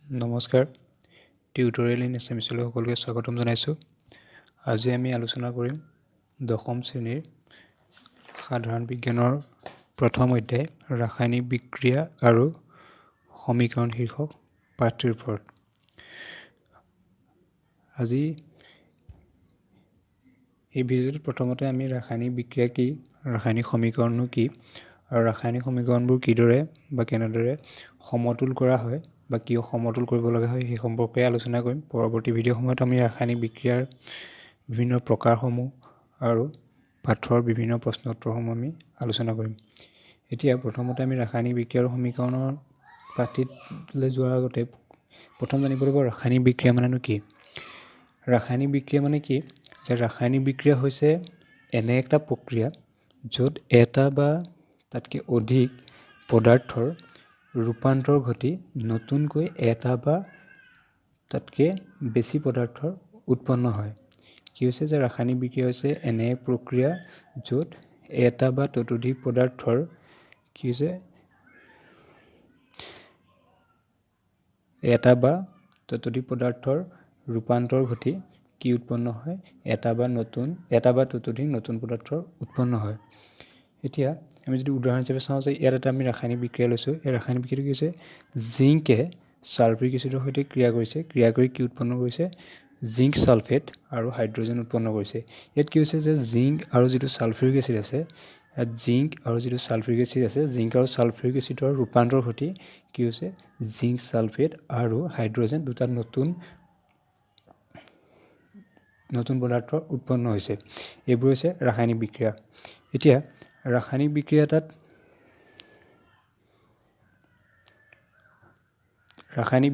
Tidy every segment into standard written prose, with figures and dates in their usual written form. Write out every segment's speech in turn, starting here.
নমস্কাৰ tutorial in এছএমএছলৈ সকলোকে স্বাগতম জনাইছোঁ। আজি আমি আলোচনা কৰিম দশম শ্ৰেণীৰ সাধাৰণ বিজ্ঞানৰ প্ৰথম অধ্যায় ৰাসায়নিক বিক্ৰিয়া আৰু সমীকৰণ শীৰ্ষক পাঠটিৰ ওপৰত। আজি এই ভিডিঅ'টোত প্ৰথমতে আমি ৰাসায়নিক বিক্ৰিয়া কি, ৰাসায়নিক সমীকৰণনো কি আৰু ৰাসায়নিক সমীকৰণবোৰ কিদৰে বা কেনেদৰে সমতুল কৰা হয় বা কিয় সমতুল কৰিব লগা হয় সেই সম্পৰ্কে আলোচনা কৰিম। পৰৱৰ্তী ভিডিঅ'সমূহত আমি ৰাসায়নিক বিক্ৰিয়াৰ বিভিন্ন প্ৰকাৰসমূহ আৰু পাঠৰ বিভিন্ন প্ৰশ্ন উত্তৰসমূহ আমি আলোচনা কৰিম। এতিয়া প্ৰথমতে আমি ৰাসায়নিক বিক্ৰিয়া আৰু সমীকৰণৰ পাঠটিলৈ যোৱাৰ আগতে প্ৰথম জানিব লাগিব ৰাসায়নিক বিক্ৰিয়া মানেনো কি। ৰাসায়নিক বিক্ৰিয়া মানে কি, যে ৰাসায়নিক বিক্ৰিয়া হৈছে এনে এটা প্ৰক্ৰিয়া য'ত এটা বা তাতকৈ অধিক পদাৰ্থৰ ৰূপান্তৰ ঘটি নতুনকৈ এটা বা তাতকৈ বেছি পদাৰ্থৰ উৎপন্ন হয়। কি হৈছে যে ৰাসায়নিক বিক্ৰিয়া হৈছে এনে প্ৰক্ৰিয়া য'ত এটা বা ততোধিক পদাৰ্থৰ কি হৈছে এটা বা ততোধিক পদাৰ্থৰ ৰূপান্তৰ ঘটি কি উৎপন্ন হয়, এটা বা ততোধিক নতুন পদাৰ্থৰ উৎপন্ন হয়। এতিয়া আমি যদি উদাহৰণ হিচাপে চাওঁ যে ইয়াত এটা আমি ৰাসায়নিক বিক্ৰিয়া লৈছোঁ। এই ৰাসায়নিক বিক্ৰিয়াটো কি হৈছে, জিংকে ছালফিউৰিক এচিডৰ সৈতে ক্ৰিয়া কৰি কি উৎপন্ন কৰিছে, জিংক ছালফেট আৰু হাইড্ৰজেন উৎপন্ন কৰিছে। ইয়াত কি হৈছে যে জিংক আৰু যিটো ছালফিউৰিক এচিড আছে, ইয়াত জিংক আৰু ছালফিউৰিক এচিডৰ ৰূপান্তৰ ঘটি কি হৈছে জিংক ছালফেট আৰু হাইড্ৰজেন দুটা নতুন পদাৰ্থ উৎপন্ন হৈছে। এইবোৰ হৈছে ৰাসায়নিক বিক্ৰিয়া। এতিয়া ৰাসায়নিক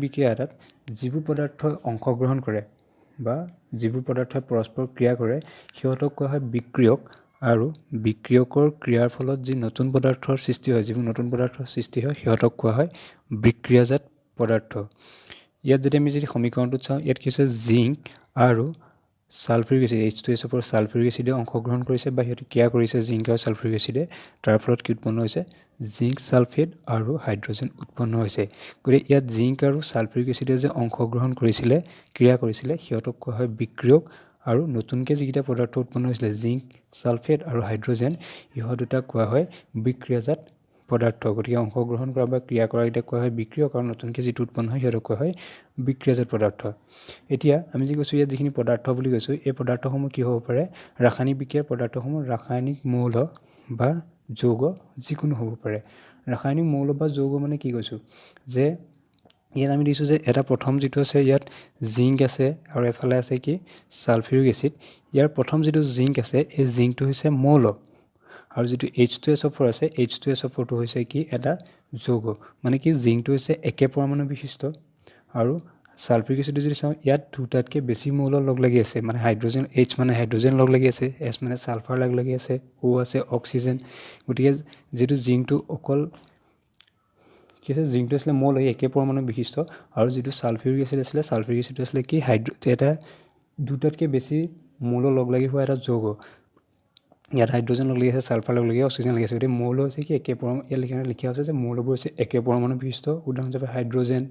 বিক্ৰিয়া এটাত যিবোৰ পদাৰ্থই অংশগ্ৰহণ কৰে বা যিবোৰ পদাৰ্থই পৰস্পৰ ক্ৰিয়া কৰে সিহঁতক কোৱা হয় বিক্ৰিয়ক, আৰু বিক্ৰিয়কৰ ক্ৰিয়াৰ ফলত যি নতুন পদাৰ্থৰ সৃষ্টি হয়, যিবোৰ নতুন পদাৰ্থৰ সৃষ্টি হয় সিহঁতক কোৱা হয় বিক্ৰিয়াজাত পদাৰ্থ। ইয়াত যদি আমি সমীকৰণটোত চাওঁ, ইয়াত কি হৈছে জিংক আৰু ছালফিউৰিক এচিড H2SO4 ছালফিউৰিক এচিডে অংশগ্ৰহণ কৰিছে বা সিহঁতে ক্ৰিয়া কৰিছে জিংক আৰু ছালফিউৰিক এচিডে, তাৰ ফলত কি উৎপন্ন হৈছে জিংক ছালফেট আৰু হাইড্ৰজেন উৎপন্ন হৈছে। গতিকে ইয়াত জিংক আৰু ছালফিউৰিক এচিডে যে অংশগ্ৰহণ কৰিছিলে, ক্ৰিয়া কৰিছিলে, সিহঁতক কোৱা হয় বিক্ৰিয়ক, আৰু নতুনকৈ যিকেইটা পদাৰ্থ উৎপন্ন হৈছিলে জিংক ছালফেট আৰু হাইড্ৰজেন, ইহঁত দুটাক কোৱা হয় বিক্ৰিয়াজাত পদাৰ্থ। গতিকে অংশগ্ৰহণ কৰা বা ক্ৰিয়া কৰাকেইটাক কোৱা হয় বিক্ৰিয়ক, আৰু নতুনকৈ যিটো উৎপন্ন হয় সিহঁতক কোৱা হয় বিক্ৰিয়াজাত পদাৰ্থ। এতিয়া আমি যি কৈছোঁ ইয়াত যিখিনি পদাৰ্থ বুলি কৈছোঁ, এই পদাৰ্থসমূহ কি হ'ব পাৰে, ৰাসায়নিক বিক্ৰিয়াৰ পদাৰ্থসমূহ ৰাসায়নিক মৌল বা যৌগ যিকোনো হ'ব পাৰে। ৰাসায়নিক মৌল বা যৌগ মানে কি কৈছোঁ, যে ইয়াত আমি দিছোঁ যে এটা প্ৰথম যিটো আছে ইয়াত জিংক আছে আৰু এফালে আছে কি ছালফিউৰিক এচিড। ইয়াৰ প্ৰথম যিটো জিংক আছে এই জিংকটো হৈছে মৌল, আৰু যিটো H2SO4 আছে H2SO4টো হৈছে কি এটা যৌগ। মানে কি জিংকটো হৈছে একে পৰমাণু বিশিষ্ট, আৰু ছালফিউৰিক এচিডটো যদি চাওঁ ইয়াত দুটাতকৈ বেছি মৌল লগ লাগি আছে, মানে হাইড্ৰজেন, H মানে হাইড্ৰজেন লগ লাগি আছে, S মানে ছালফাৰ লগ লাগি আছে, O আছে অক্সিজেন। গতিকে যিটো জিংকটো অকল কি আছে, জিংকটো আছিলে মৌল একে পৰমাণু বিশিষ্ট, আৰু যিটো ছালফিউৰিক এচিড আছিলে ছালফিউৰিক এচিডটো আছিলে কি এটা দুটাতকৈ বেছি মৌল লগ লাগি হোৱা এটা যৌগ। ইয়াত হাইড্ৰজেন লগ লাগি আছে, ছালফাৰ লগ লাগি আছে, অক্সিজেন লাগি আছে। গতিকে মৌল হৈছে কি একে পৰমাণু, ইয়াত লিখা হৈছে যে মৌলবোৰ হৈছে একে পৰমাণু বিশিষ্ট, উদাহৰণ হিচাপে হাইড্ৰজেন,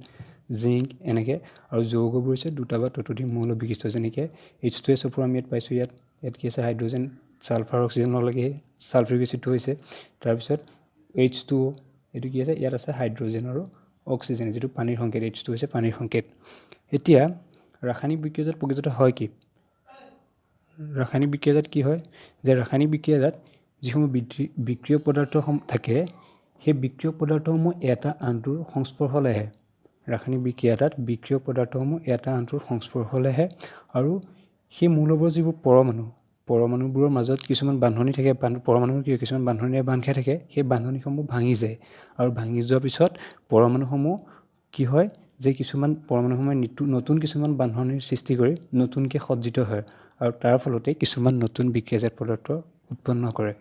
জিংক এনেকৈ, আৰু যৌগবোৰ হৈছে দুটা বা ততোধিক মৌল বিশিষ্ট, যেনেকৈ H2SO4 আমি ইয়াত পাইছোঁ। ইয়াত কি আছে হাইড্ৰজেন, ছালফাৰ, অক্সিজেন লগ লাগি ছালফিউৰিক এচিডটো হৈছে। তাৰপিছত H2O এইটো কি আছে, ইয়াত আছে হাইড্ৰজেন আৰু অক্সিজেন, যিটো পানীৰ সংকেত, H2 হৈছে পানীৰ সংকেত। এতিয়া ৰাসায়নিক বিক্ৰিয়াজাত প্ৰকৃততে হয় কি, ৰাসায়নিক বিক্ৰিয়াজাত কি হয়, যে ৰাসায়নিক বিক্ৰিয়াজাত যিসমূহ বিক্ৰিয়ক পদাৰ্থসমূহ থাকে সেই বিক্ৰিয়ক পদাৰ্থসমূহ এটা আনটোৰ সংস্পৰ্শলৈ আহে। ৰাসায়নিক বিক্ৰিয়াজাত বিক্ৰিয়ক পদাৰ্থসমূহ এটা আনটোৰ সংস্পৰ্শলৈ আহে, আৰু সেই মৌলবোৰৰ যিবোৰ পৰমাণুবোৰৰ মাজত কিছুমান বান্ধনি থাকে, পৰমাণুবোৰ কি কিছুমান বান্ধনিৰে বান্ধ খাই থাকে, সেই বান্ধনিসমূহ ভাঙি যায়, আৰু ভাঙি যোৱাৰ পিছত পৰমাণুসমূহ কি হয়, যে কিছুমান পৰমাণুসমূহে নতুন কিছুমান বান্ধনিৰ সৃষ্টি কৰি নতুনকৈ সজ্জিত হয়, আৰু তাৰ ফলতে কিছুমান নতুন বিক্ৰিয়াজাত পদাৰ্থ উৎপন্ন কৰে।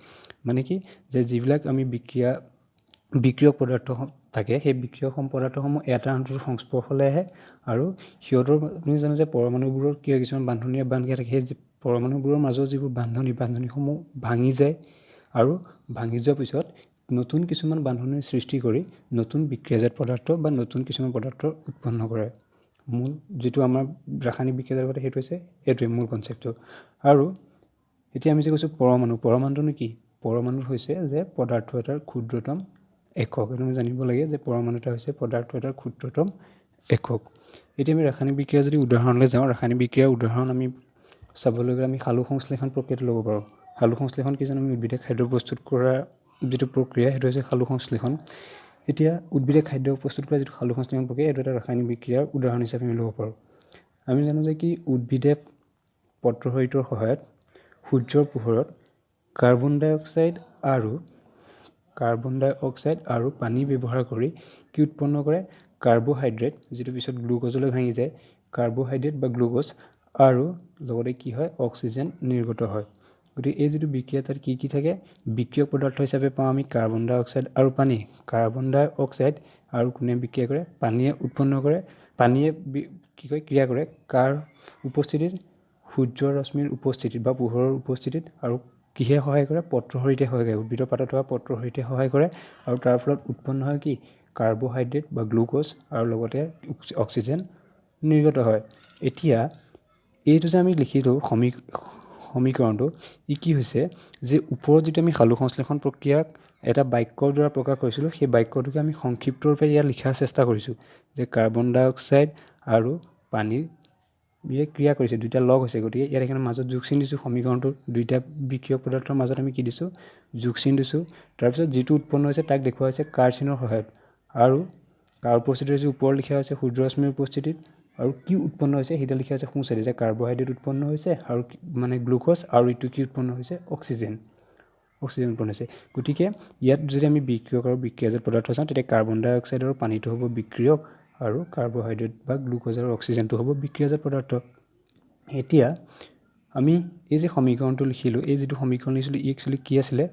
মানে কি, যে যিবিলাক আমি বিক্ৰিয়ক পদাৰ্থ থাকে সেই বিক্ৰিয়ক পদাৰ্থসমূহ এটা আনটোৰ সংস্পৰ্শলৈ আহে, আৰু সিহঁতৰ আমি জানো যে পৰমাণুবোৰৰ কি হয় কিছুমান বান্ধনিৰে বান্ধ খাই থাকে, সেই পৰমাণুবোৰৰ মাজৰ যিবোৰ বান্ধনিসমূহ ভাঙি যায়, আৰু ভাঙি যোৱাৰ পিছত নতুন কিছুমান বান্ধনিৰ সৃষ্টি কৰি নতুন বিক্ৰিয়াজাত পদাৰ্থ বা নতুন কিছুমান পদাৰ্থ উৎপন্ন কৰে। মূল যিটো আমাৰ ৰাসায়নিক বিক্ৰিয়াজাত পদাৰ্থ সেইটো হৈছে এইটোৱে মূল কনচেপ্টটো। আৰু এতিয়া আমি যে কৈছোঁ পৰমাণুটো কি? পৰমাণু হৈছে যে পদাৰ্থ এটাৰ ক্ষুদ্ৰতম একক। এইটো আমি জানিব লাগে যে পৰমাণু এটা হৈছে পদাৰ্থ এটাৰ ক্ষুদ্ৰতম একক। এতিয়া আমি ৰাসায়নিক বিক্ৰিয়া যদি উদাহৰণলৈ যাওঁ, ৰাসায়নিক বিক্ৰিয়াৰ উদাহৰণ আমি চাবলৈ গ'লে আমি সালোক সংশ্লেষণ প্ৰক্ৰিয়াটো ল'ব পাৰোঁ। সালোক সংশ্লেষণ কি জানো? আমি উদ্ভিদে খাদ্য প্ৰস্তুত কৰা যিটো প্ৰক্ৰিয়া সেইটো হৈছে সালোক সংশ্লেষণ। এতিয়া উদ্ভিদে খাদ্য প্ৰস্তুত কৰা যিটো সালোক সংশ্লেষণ প্ৰক্ৰিয়া এইটো এটা ৰাসায়নিক বিক্ৰিয়াৰ উদাহৰণ হিচাপে আমি ল'ব পাৰোঁ। আমি জানো যে কি উদ্ভিদে পত্ৰহৰিতৰ সহায়ত সূৰ্যৰ পোহৰত কাৰ্বন ডাই অক্সাইড আৰু পানী ব্যৱহাৰ কৰি কি উৎপন্ন কৰে? কাৰ্বহাইড্ৰেট, যিটো পিছত গ্লুক'জলৈ ভাঙি যায়, কাৰ্বহাইড্ৰেট বা গ্লুক'জ, আৰু লগতে কি হয়? অক্সিজেন নিৰ্গত হয়। গতিকে এই যিটো বিক্ৰিয়া তাত কি থাকে? বিক্ৰিয়ক পদাৰ্থ হিচাপে পাওঁ আমি কাৰ্বন ডাই অক্সাইড আৰু পানী। কাৰ্বন ডাই অক্সাইড আৰু কোনে বিক্ৰিয়া কৰে? পানীয়ে উৎপন্ন কৰে। পানীয়ে ক্ৰিয়া কৰে কাৰ উপস্থিতিত? সূৰ্যৰ ৰশ্মিৰ উপস্থিতিত বা পোহৰৰ উপস্থিতিত। আৰু কিহে সহায় কৰে? পত্ৰহৰিতে সহায় কৰে। উদ্ভিদৰ পাতত থকা পত্ৰহৰিতে সহায় কৰে আৰু তাৰ ফলত উৎপন্ন হয় কি? কাৰ্বহাইড্ৰেট বা গ্লুক'জ আৰু লগতে অক্সিজেন নিৰ্গত হয়। এতিয়া এইটো যে আমি লিখিলোঁ সমীকৰণটো, ই কি হৈছে যে ওপৰত যিটো আমি সালোক সংশ্লেষণ প্ৰক্ৰিয়াক এটা বাক্যৰ দ্বাৰা প্ৰকাশ কৰিছিলোঁ, সেই বাক্যটোকে আমি সংক্ষিপ্ত ৰূপে ইয়াত লিখাৰ চেষ্টা কৰিছোঁ যে কাৰ্বন ডাই অক্সাইড আৰু পানীৰ ক্ৰিয়া কৰিছে, দুইটা লগ হৈছে। গতিকে ইয়াত এইকাৰণে মাজত যোগ চিন দিছোঁ। সমীকৰণটো দুইটা বিক্ৰিয়ক পদাৰ্থৰ মাজত আমি কি দিছোঁ? যোগ চিন দিছোঁ। তাৰপিছত যিটো উৎপন্ন হৈছে তাক দেখুওৱা হৈছে কাৰ চিনৰ সহায়ত। আৰু কাৰ উপস্থিতিত হৈছে ওপৰত লিখা হৈছে সূৰ্যৰশ্মিৰ উপস্থিতিত, আৰু কি উৎপন্ন হৈছে সেইটা লিখা হৈছে সোঁ চাইডে যে কাৰ্বহাইড্ৰেট উৎপন্ন হৈছে আৰু মানে গ্লুক'জ, আৰু ইটো কি উৎপন্ন হৈছে? অক্সিজেন উৎপন্ন হৈছে। গতিকে ইয়াত যদি আমি বিক্ৰিয়ক আৰু বিক্ৰিয়াজাত পদাৰ্থ চাওঁ, তেতিয়া কাৰ্বন ডাই অক্সাইড আৰু পানীটো হ'ব বিক্ৰিয়ক আৰু কাৰ্বহাইড্ৰেট বা গ্লুক'জ আৰু অক্সিজেনটো হ'ব বিক্ৰিয়াজাত পদাৰ্থ। এতিয়া আমি এই যে সমীকৰণটো লিখিলোঁ, এই যিটো সমীকৰণ লিখিছিলোঁ, ই একচুৱেলি কি আছিলে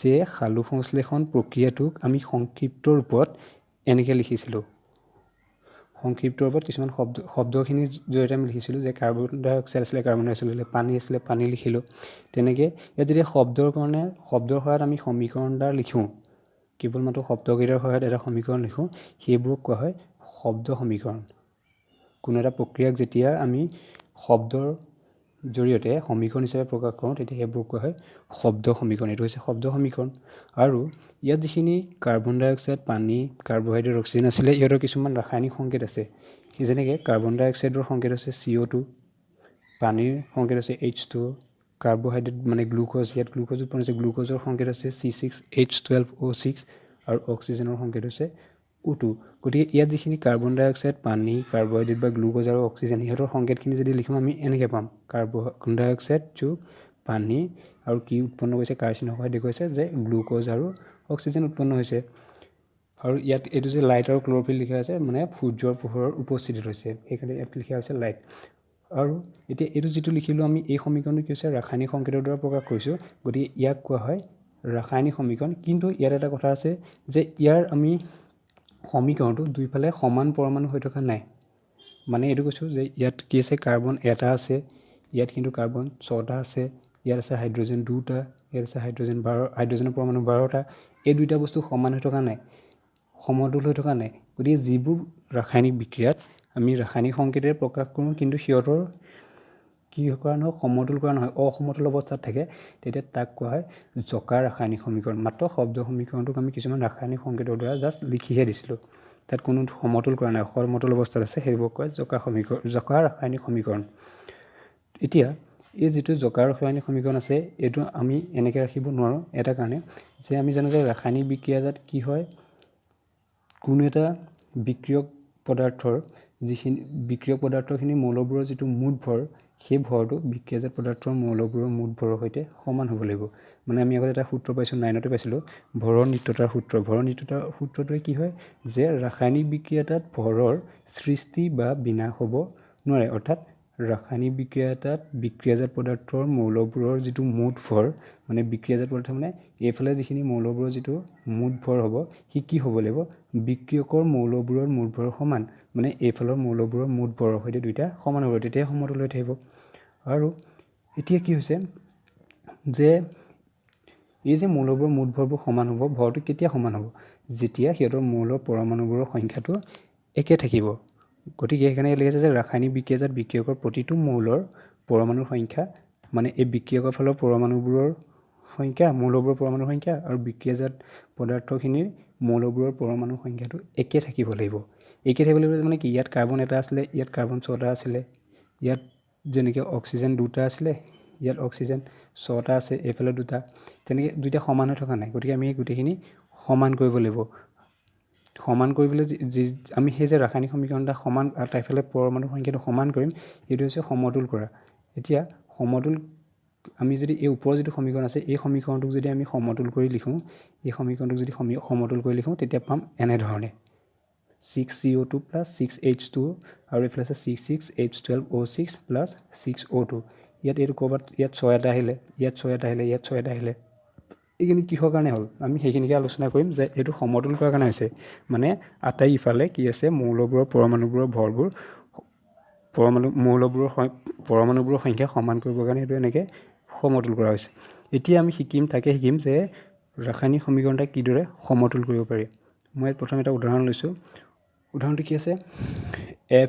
যে সালোক সংশ্লেষণ প্ৰক্ৰিয়াটোক আমি সংক্ষিপ্ত ৰূপত এনেকৈ লিখিছিলোঁ। সংক্ষিপ্ত ৰূপত কিছুমান শব্দখিনিৰ জৰিয়তে আমি লিখিছিলোঁ যে কাৰ্বন ডাই অক্সাইড আছিলে, কাৰ্বন ডাই অক্সাইড লিখিলোঁ, পানী আছিলে, পানী লিখিলোঁ। তেনেকৈ ইয়াত যেতিয়া শব্দৰ সহায়ত আমি সমীকৰণ এটা লিখোঁ, কেৱল মাত্ৰ শব্দকেইটাৰ সহায়ত এটা সমীকৰণ লিখোঁ, সেইবোৰক কোৱা হয় শব্দ সমীকৰণ। কোনো এটা প্ৰক্ৰিয়াক যেতিয়া আমি শব্দৰ জৰিয়তে সমীকৰণ হিচাপে প্ৰকাশ কৰোঁ, তেতিয়া সেইবোৰ কোৱা হয় শব্দ সমীকৰণ। এইটো হৈছে শব্দ সমীকৰণ। আৰু ইয়াত যিখিনি কাৰ্বন ডাই অক্সাইড, পানী, কাৰ্বহাইড্ৰেট, অক্সিজেন আছিলে, ইহঁতৰ কিছুমান ৰাসায়নিক সংকেত আছে। যেনেকৈ কাৰ্বন ডাই অক্সাইডৰ সংকেত হৈছে CO2, পানীৰ সংকেত আছে H2O, কাৰ্বহাইড্ৰেট মানে গ্লুক'জ, ইয়াত গ্লুক'জ উৎপন্ন হৈছে, গ্লুক'জৰ সংকেত আছে C6H12O6, আৰু অক্সিজেনৰ সংকেত হৈছে O2। গতিকে ইয়াত যিখিনি কাৰ্বন ডাই অক্সাইড, পানী, কাৰ্বহাইড্ৰেট বা গ্লুক'জ আৰু অক্সিজেন, ইহঁতৰ সংকেতখিনি যদি লিখোঁ আমি এনেকৈ পাম কাৰ্বন ডাই অক্সাইড যোগ পানী, আৰু কি উৎপন্ন কৰিছে? কাৰ চিনৰ সহায়ত দেখুৱাইছে যে গ্লুক'জ আৰু অক্সিজেন উৎপন্ন হৈছে। আৰু ইয়াত এইটো যে লাইট আৰু ক্ল'ৰফিল লিখা আছে, মানে সূৰ্যৰ পোহৰৰ উপস্থিতিত হৈছে, সেইকাৰণে ইয়াত লিখা হৈছে লাইট। আৰু এতিয়া এইটো যিটো লিখিলোঁ আমি, এই সমীকৰণটো কি হৈছে? ৰাসায়নিক সংকেতৰ দ্বাৰা প্ৰকাশ কৰিছোঁ। গতিকে ইয়াক কোৱা হয় ৰাসায়নিক সমীকৰণ। কিন্তু ইয়াত এটা কথা আছে যে ইয়াৰ আমি সমীকৰণটো দুইফালে সমান পৰমাণু হৈ থকা নাই। মানে এইটো কৈছোঁ যে ইয়াত কি আছে? কাৰ্বন এটা আছে, ইয়াত কিন্তু কাৰ্বন 6টা আছে, ইয়াত আছে হাইড্ৰজেন 2টা, ইয়াত আছে হাইড্ৰজেনৰ পৰমাণু 12টা। এই দুইটা বস্তু সমান হৈ থকা নাই, সমতুল হৈ থকা নাই। গতিকে যিবোৰ ৰাসায়নিক বিক্ৰিয়াত আমি ৰাসায়নিক সংকেতেৰে প্ৰকাশ কৰোঁ, কিন্তু সিহঁতৰ কি কৰা নহয়? সমতুল কৰা নহয়, অসমতুল অৱস্থাত থাকে, তেতিয়া তাক কোৱা হয় জকা ৰাসায়নিক সমীকৰণ। মাত্ৰ শব্দ সমীকৰণটোক আমি কিছুমান ৰাসায়নিক সংকেতৰ দ্বাৰা জাষ্ট লিখিহে দিছিলোঁ, তাত কোনো সমতুল কৰা নাই, অসমতুল অৱস্থাত আছে, সেইবোৰ কয় জকা ৰাসায়নিক সমীকৰণ। এতিয়া এই যিটো জকা ৰাসায়নিক সমীকৰণ আছে, এইটো আমি এনেকৈ ৰাখিব নোৱাৰোঁ এটা কাৰণে যে আমি জানো যে ৰাসায়নিক বিক্ৰিয়াজাত কি হয়? কোনো এটা বিক্ৰিয়ক পদাৰ্থখিনি মৌলবোৰৰ যিটো মুঠ ভৰ, সেই ভৰটো বিক্ৰিয়াজাত পদাৰ্থৰ মৌলবোৰৰ মুঠ ভৰৰ সৈতে সমান হ'ব লাগিব। মানে আমি আগতে এটা সূত্ৰ পাইছোঁ, 9তে পাইছিলোঁ, ভৰৰ নিত্যতাৰ সূত্ৰ। ভৰৰ নিত্যতাৰ সূত্ৰটোৱে কি হয়? যে ৰাসায়নিক বিক্ৰিয়া এটাত ভৰৰ সৃষ্টি বা বিনাশ হ'ব নোৱাৰে। অৰ্থাৎ ৰাসায়নিক বিক্ৰিয়া এটাত বিক্ৰিয়াজাত পদাৰ্থৰ মৌলবোৰৰ যিটো মুঠ ভৰ, মানে বিক্ৰিয়াজাত পদাৰ্থ মানে এইফালে যিখিনি মৌলবোৰৰ যিটো মুঠ ভৰ হ'ব, সি কি হ'ব লাগিব? বিক্ৰিয়কৰ মৌলবোৰৰ মুঠ ভৰৰ সমান, মানে এইফালৰ মৌলবোৰৰ মুঠ ভৰৰ সৈতে দুইটা সমান হ'ব, তেতিয়াই সমতুল হৈ থাকিব। আৰু এতিয়া কি হৈছে যে এই যে মৌলবোৰৰ মুঠ ভৰবোৰ সমান হ'ব, ভৰটো কেতিয়া সমান হ'ব? যেতিয়া সিহঁতৰ মৌলৰ পৰমাণুবোৰৰ সংখ্যাটো একে থাকিব। গতিকে সেইকাৰণে লিখিছে যে ৰাসায়নিক বিক্ৰিয়াজাত বিক্ৰিয়কৰ প্ৰতিটো মৌলৰ পৰমাণুৰ সংখ্যা মানে এই বিক্ৰিয়কৰ ফালৰ পৰমাণুবোৰৰ সংখ্যা, মৌলবোৰৰ পৰমাণুৰ সংখ্যা আৰু বিক্ৰিয়াজাত পদাৰ্থখিনিৰ মৌলবোৰৰ পৰমাণুৰ সংখ্যাটো একে থাকিব লাগিব। একে থাকিব লাগিব মানে কি, ইয়াত কাৰ্বন এটা আছিলে, ইয়াত কাৰ্বন 6টা আছিলে, ইয়াত যেনেকৈ অক্সিজেন 2টা আছিলে, ইয়াত অক্সিজেন 6টা আছে, এইফালে 2টা, তেনেকৈ 2টা সমান হৈ থকা নাই। গতিকে আমি এই গোটেইখিনি সমান কৰিব লাগিব। সমান কৰিবলৈ আমি সেই যে ৰাসায়নিক সমীকৰণ এটা সমান আৰু তাৰফালে পৰমাণুৰ সংখ্যাটো সমান কৰিম, এইটো হৈছে সমতুল কৰা। এতিয়া সমতুল আমি যদি এই ওপৰৰ যিটো সমীকৰণ আছে, এই সমীকৰণটোক যদি আমি সমতুল কৰি লিখোঁ, এই সমীকৰণটোক যদি সমতুল কৰি লিখোঁ, তেতিয়া পাম এনেধৰণে 6CO2 + 6H2 আৰু এইফালে আছে 66H12O6 + 6O2। ইয়াত এইটো ক'ৰবাত ইয়াত 6 এটা আহিলে, ইয়াত 6 এটা আহিলে, ইয়াত 6 এটা আহিলে। এইখিনি কিহৰ কাৰণে হ'ল আমি সেইখিনিকে আলোচনা কৰিম যে এইটো সমতুল কৰাৰ কাৰণে হৈছে। মানে আটাই ইফালে কি আছে, মৌলবোৰৰ পৰমাণুবোৰৰ ভৰবোৰ পৰমাণুবোৰৰ সংখ্যা সমান কৰিবৰ কাৰণে এইটো এনেকৈ সমতুল কৰা হৈছে। এতিয়া আমি তাকে শিকিম যে ৰাসায়নিক সমীকৰণ এটা কিদৰে সমতুল কৰিব পাৰি। মই ইয়াত প্ৰথম এটা উদাহৰণ লৈছোঁ। উদাহৰণটো কি আছে,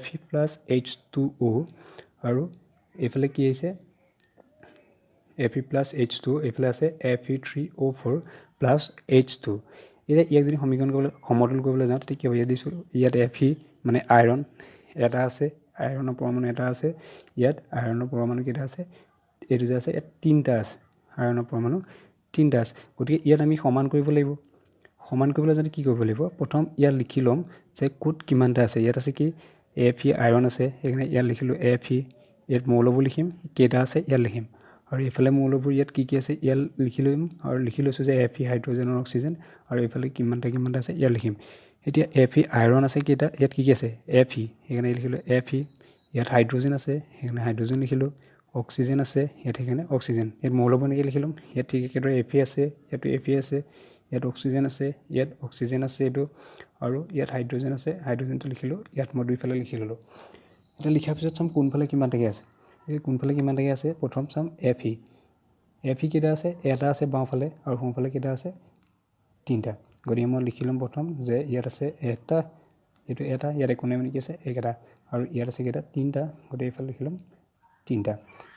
Fe + H2O আৰু এইফালে কি আহিছে Fe + H2, এইফালে আছে Fe3O4 + H2। এতিয়া ইয়াক যদি সমতুল কৰিবলৈ যাওঁ তেতিয়া কি হ'ব, ইয়াত দিছোঁ ইয়াত Fe মানে আইৰণ এটা আছে, আইৰণৰ পৰমাণু এটা আছে, ইয়াত আইৰণৰ পৰমাণু কেইটা আছে, এইটো যে আছে ইয়াত 3টা আছে, আইৰণৰ পৰমাণু 3টা আছে। গতিকে ইয়াত আমি সমান কৰিব লাগিব। সমান কৰিবলৈ যাতে কি কৰিব লাগিব, প্ৰথম ইয়াত লিখি ল'ম যে ক'ত কিমানটা আছে। ইয়াত আছে কি Fe আইৰণ আছে, সেইকাৰণে ইয়াত লিখিলোঁ Fe। ইয়াত মৌলবোৰ লিখিম, কেইটা আছে ইয়াত লিখিম। আৰু এইফালে মৌলবোৰ ইয়াত কি কি আছে ইয়াত লিখি ল'ম, আৰু লিখি লৈছোঁ যে Fe হাইড্ৰজেন আৰু অক্সিজেন, আৰু এইফালে কিমানটা আছে ইয়াত লিখিম। এতিয়া Fe আইৰণ আছে কেইটা, ইয়াত কি কি আছে Fe, সেইকাৰণে লিখিলোঁ Fe। ইয়াত হাইড্ৰজেন আছে, সেইকাৰণে হাইড্ৰজেন লিখিলোঁ। অক্সিজেন আছে ইয়াত, সেইকাৰণে অক্সিজেন। ইয়াত মৌলবোৰ এনেকৈ লিখি ল'ম। ইয়াত ঠিক একেদৰে Fe আছে, ইয়াতো Fe আছে, ইয়াত অক্সিজেন আছে, ইয়াত অক্সিজেন আছে এইটো, আৰু ইয়াত হাইড্ৰজেন আছে, হাইড্ৰজেনটো লিখিলোঁ। ইয়াত মই দুইফালে লিখি ল'লোঁ। এতিয়া লিখাৰ পিছত চাম কোনফালে কিমানটাকৈ আছে। কোনফালে কিমানটাকৈ আছে প্ৰথম চাম Fe কেইটা আছে, এটা আছে বাওঁফালে, আৰু সোঁফালে কেইটা আছে 3টা। গতিকে মই লিখি ল'ম প্ৰথম যে ইয়াত আছে এটা, এইটো এটা, ইয়াত একো নাই মানে কি আছে একেটা, আৰু ইয়াত আছে কেইটা 3টা। গতিকে এইফালে লিখি ল'ম 3টা।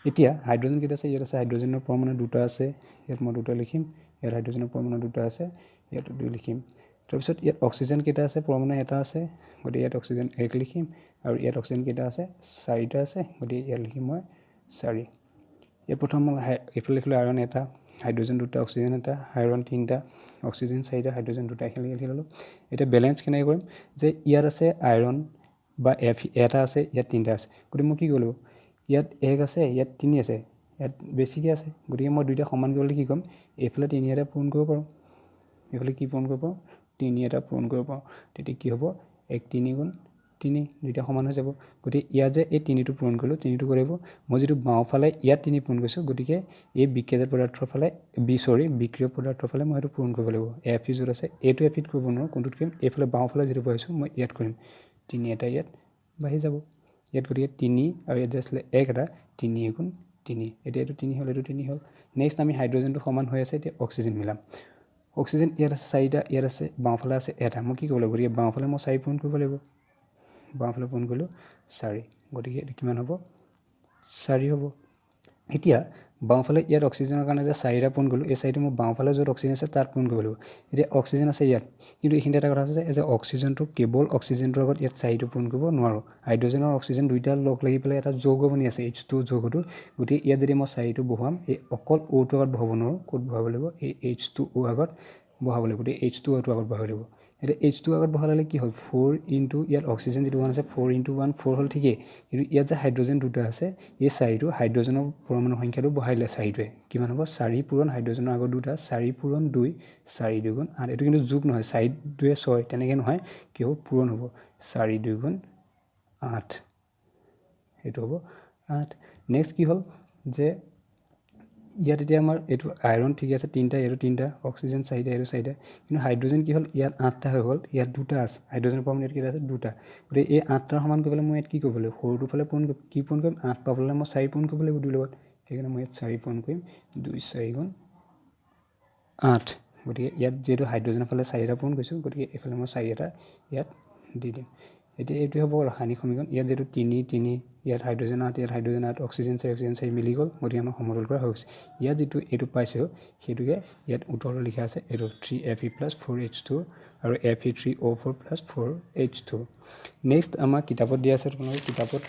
এতিয়া হাইড্ৰজেন কেইটা আছে, ইয়াত আছে হাইড্ৰজেনৰ পৰমাণু 2টা আছে, ইয়াত মই 2টা লিখিম। ইয়াত হাইড্ৰজেনৰ পৰমাণু 2টা আছে, ইয়াতো 2 লিখিম। তাৰপিছত ইয়াত অক্সিজেন কেইটা আছে, পৰমাণু এটা আছে, গতিকে ইয়াত অক্সিজেন 1 লিখিম। আৰু ইয়াত অক্সিজেন কেইটা আছে 4টা আছে, গতিকে ইয়াত লিখিম মই 4। ইয়াত প্ৰথম মই এইফালে লিখিলোঁ আইৰণ এটা, হাইড্ৰজেন 2টা, অক্সিজেন এটা, আইৰণ 3টা, অক্সিজেন 4টা, হাইড্ৰজেন 2টা, এইখিনি লিখি ল'লোঁ। এতিয়া বেলেঞ্চ কেনেকৈ কৰিম, যে ইয়াত আছে আইৰণ বা Fe এটা আছে, ইয়াত 3টা আছে। গতিকে মই কি কৰিলোঁ, ইয়াত 1 আছে, ইয়াত 3 আছে, ইয়াত বেছিকৈ আছে, গতিকে মই 2টা সমান কৰিবলৈ কি কৰিম, এইফালে 3 এটা পূৰণ কৰিব পাৰোঁ, এইফালে কি পূৰণ কৰিব পাৰোঁ 3 এটা পূৰণ কৰিব পাৰোঁ। তেতিয়া কি হ'ব 1 3 × 3, 2টা সমান হৈ যাব। গতিকে ইয়াত যে এই 3টো পূৰণ কৰিলোঁ, 3টো কৰিব, মই যিটো বাওঁফালে ইয়াত 3 পূৰণ কৰিছোঁ, গতিকে এই বিক্ৰিয়াজাত পদাৰ্থৰ ফালে বিক্ৰিয়ক পদাৰ্থৰ ফালে মই সেইটো পূৰণ কৰিব লাগিব। Fe য'ত আছে এইটো Feত কৰিব নোৱাৰোঁ, কোনটোত কৰিম, এইফালে বাওঁফালে যিটো বহাইছোঁ মই ইয়াত কৰিম। 3 এটা ইয়াত বাঢ়ি যাব ইয়াত, গতিকে 3, আৰু ইয়াত যে আছিলে 1 এটা, 3 × 3, এতিয়া এইটো 3 হ'ল, এইটো 3 হ'ল। নেক্সট আমি হাইড্ৰজেনটো সমান হৈ আছে, এতিয়া অক্সিজেন মিলাম। অক্সিজেন ইয়াত আছে 4টা, ইয়াত আছে বাওঁফালে আছে এটা, মই কি কৰিব লাগিব, গতিকে বাওঁফালে মই 4 পূৰণ কৰিব লাগিব। বাওঁফালে পূৰণ কৰিলোঁ 4, গতিকে এইটো কিমান হ'ব 4 হ'ব। এতিয়া বাওঁফালে ইয়াত অক্সিজেনৰ কাৰণে যে 4টা পূৰণ কৰিলোঁ, এই 4টো মই বাওঁফালে য'ত অক্সিজেন আছে তাত পূৰণ কৰিব লাগিব। এতিয়া অক্সিজেন আছে ইয়াত, কিন্তু এইখিনিতে এটা কথা আছে যে অক্সিজেনটো কেৱল অক্সিজেনটোৰ আগত ইয়াত 4টো পূৰণ কৰিব নোৱাৰোঁ। হাইড্ৰজেন আৰু অক্সিজেন 2টা লগ লাগি পেলাই এটা যৌগ বনি আছে H2 যৌগটো। গতিকে ইয়াত যদি মই 4টো বহুৱাম, এই অকল Oটো আগত বহাব নোৱাৰোঁ, ক'ত বহাব লাগিব, এই H2O আগত বহাব লাগিব, গতিকে H2Oটো আগত বহাব লাগিব। এতিয়া H2 আগত বহালে কি হ'ল 4 × ইয়াত অক্সিজেন যিটো 1 আছে 4 × 1 4 হ'ল ঠিকেই, কিন্তু ইয়াত যে হাইড্ৰজেন 2টা আছে, এই 4টো হাইড্ৰজেনৰ পৰমাণু সংখ্যাটো বহাইলে 4টোৱে কিমান হ'ব 4 পূৰণ হাইড্ৰজেনৰ আগত 2টা, 4 পূৰণ 2, 4 2 × 8। এইটো কিন্তু যোগ নহয়, 4 2 6 তেনেকৈ নহয়, কি হ'ব পূৰণ হ'ব 4 2 × 8, এইটো হ'ব 8। নেক্সট কি হ'ল যে ইয়াত এতিয়া আমাৰ এইটো আইৰণ ঠিক আছে 3টা, এইটো 3টা, অক্সিজেন 4টা, এইটো 4টা, কিন্তু হাইড্ৰজেন কি হ'ল ইয়াত 8টা হৈ গ'ল, ইয়াত 2টা আছে, হাইড্ৰজেনৰ পৰমাণু ইয়াত কেইটা আছে 2টা। গতিকে এই 8টাৰ সমান কৰিবলৈ মই ইয়াত কি কৰিব লাগিব, সৰুটোৰ ফালে পূৰণ কৰিম, 8 পাবলৈ মই 4 পূৰণ কৰিব লাগিব 2 লগত, সেইকাৰণে মই ইয়াত 4 পূৰণ কৰিম, 2 4 × 8 গতিকে ইয়াত যেহেতু হাইড্ৰজেনৰ ফালে 4টা পূৰণ কৰিছোঁ গতিকে এইফালে মই 4টা ইয়াত দি দিম এতিয়া এইটো হ'ব ৰাসায়নিক সমীকৰণ ইয়াত যেহেতু 3 ইয়াত হাইড্ৰজেন 8 ইয়াত হাইড্ৰজেন 8 অক্সিজেন 4 মিলি গ'ল গতিকে আমাৰ সমতল কৰা হৈ গৈছে ইয়াত যিটো এইটো পাইছোঁ সেইটোকে ইয়াত উত্তৰটো লিখা আছে এইটো 3Fe + 4H2 আৰু Fe3O4 + 4H2 নেক্সট আমাৰ কিতাপত দিয়া আছে তোমালোকৰ কিতাপত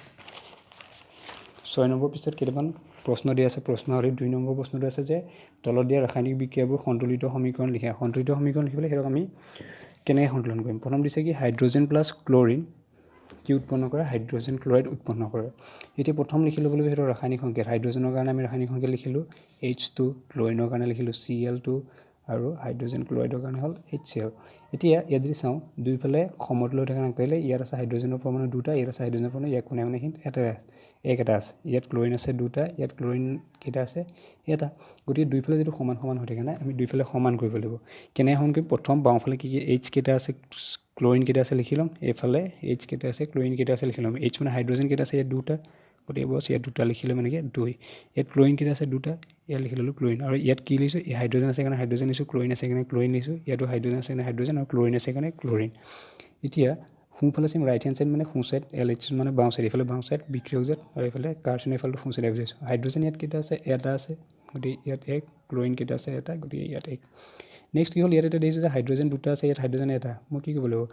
6 নম্বৰ পৃষ্ঠাত কেইটামান প্ৰশ্ন দিয়া আছে প্ৰশ্ন আৰু 2 নম্বৰ প্ৰশ্নটো আছে যে তলত দিয়া ৰাসায়নিক বিক্ৰিয়াবোৰ সন্তুলিত সমীকৰণ লিখা সন্তুলিত সমীকৰণ লিখিবলৈ হেৰক আমি কেনেকৈ সন্তুলন কৰিম প্ৰথম দিছে কি হাইড্ৰজেন + ক্লৰিন কি উৎপন্ন কৰে হাইড্ৰজেন ক্লৰাইড উৎপন্ন কৰে এতিয়া প্ৰথম লিখি ল'ব লাগিব হেৰ ৰাসায়নিক সংকেত হাইড্ৰজেনৰ কাৰণে আমি ৰাসায়নিক সংকেত লিখিলোঁ H2 ক্লৰিনৰ কাৰণে লিখিলোঁ Cl2 আৰু হাইড্ৰজেন ক্লৰাইডৰ কাৰণে হ'ল HCl এতিয়া ইয়াত যদি চাওঁ দুইফালে সমতল হৈ থকা কৰিলে ইয়াত আছে হাইড্ৰজেনৰ পৰমাণু দুটা ইয়াত আছে হাইড্ৰজেনৰ পৰমাণু ইয়াত কোনে মানে এটা আছে ইয়াত ক্লৰিন আছে দুটা ইয়াত ক্লৰিন কেইটা আছে এটা গতিকে দুইফালে যদি সমান সমান হৈ থাকে না আমি দুইফালে সমান কৰিব লাগিব কেনে সমান কৰি প্ৰথম বাওঁফালে কি H কেইটা আছে ক্লৰিন কেইটা আছে লিখি ল'ম এইফালে H কেইটা আছে ক্লৰিন কেইটা আছে লিখি ল'ম H মানে হাইড্ৰজেন কেইটা আছে ইয়াত দুটা গতিকে বস ইয়াত দুটা লিখি ল'ম এনেকৈ 2 ইয়াত ক্লৰিন কেইটা আছে দুটা ইয়াত লিখি ল'লোঁ ক্লৰিন আৰু ইয়াত কি লিখিছোঁ এই হাইড্ৰজেন আছে কাৰণে হাইড্ৰজেন লিখিছোঁ ক্লৰিন আছে কাৰণে ক্লৰিন লিখিছোঁ ইয়াতো হাইড্ৰজেন আছে কাৰণে হাইড্ৰজেন আৰু ক্লৰিন আছে কাৰণে ক্লৰিন এতিয়া সোঁফালে চাম ৰাইট হেণ্ড চাইড মানে সোঁ চাইড LH মানে বাওঁ চাইড এইফালে বাওঁ চাইড বিক্ৰিয়ক জেট আৰু এইফালে কাৰ্বন এইফালে সোঁ চাইড বুজাইছোঁ হাইড্ৰজেন ইয়াত কেইটা আছে এটা আছে গতিকে ইয়াত 1 ক্লৰিন কেইটা আছে এটা গতিকে ইয়াত 1 নেক্সট কি হ'ল ইয়াত এটা দেখিছোঁ যে হাইড্ৰজেন দুটা আছে ইয়াত হাইড্ৰজেন এটা মই কি কৰিব লাগিব